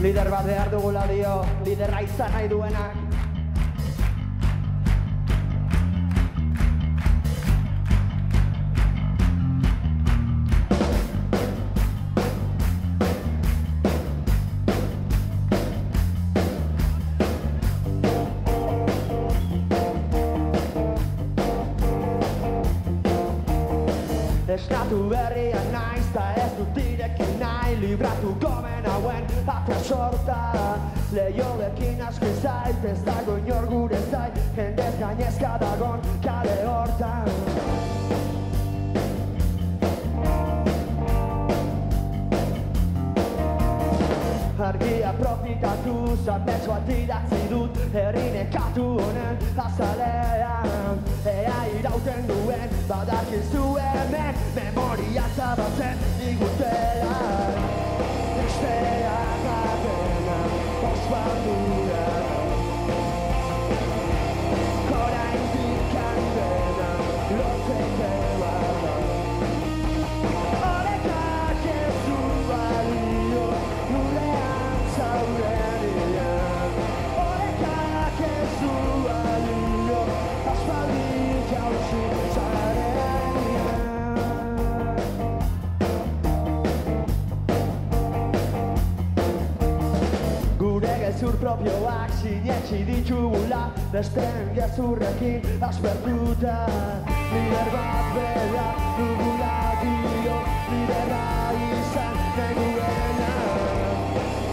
Lider bat behar dugula dio, liderra izan nahi duenak. Eskatu berriak naiz ta ez dut irekin nahi libratu gomen hauen atea sorta Lehioekin asko zait ez dago inor gure zait jendez gainezka dagon kale hortan Argia profitatu zamets bat idatzi dut herri nekatu honen azalean Ea irauten duen badakizu hemen memoria zabatzen digutela Besteak atena ospaldura Oraindik handena lotzeke bada Horekak ez du balio gurean zaurenian Horekak ez du balio aspaldik jauzi zarenean Gure gezur propioak sinetxi ditugula besteen gezurrekin aspertuta Lider bat behar dugula dio liderra izan nahi duena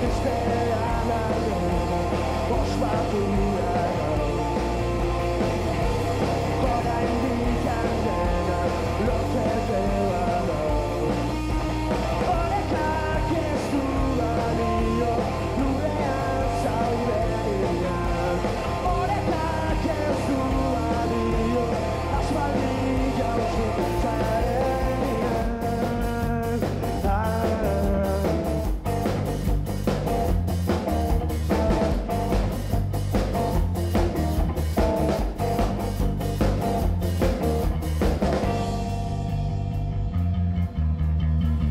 Bestean aldena ospatura Oraindik handena lotzeke bada Horekak ez du balio gurean zaurenian Horekak ez du balio aspaldik jauzi zarenean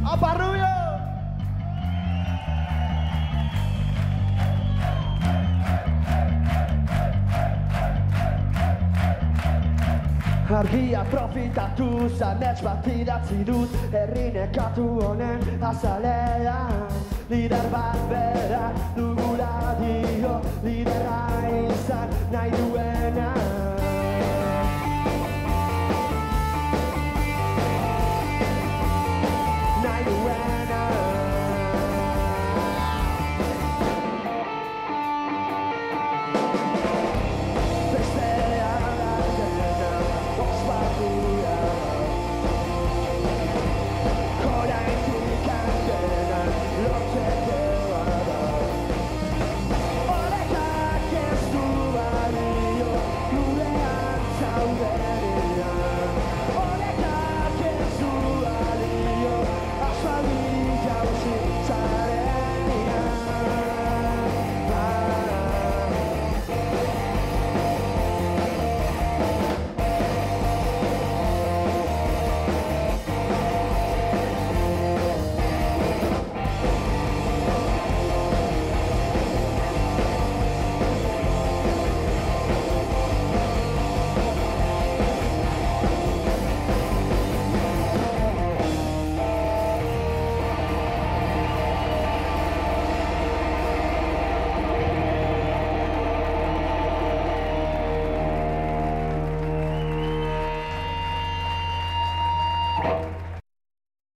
Apa Rubio! Argia profitatu zamets bat idatzi dut herri nekatu honen azalean Lider bat behar dugula dio liderra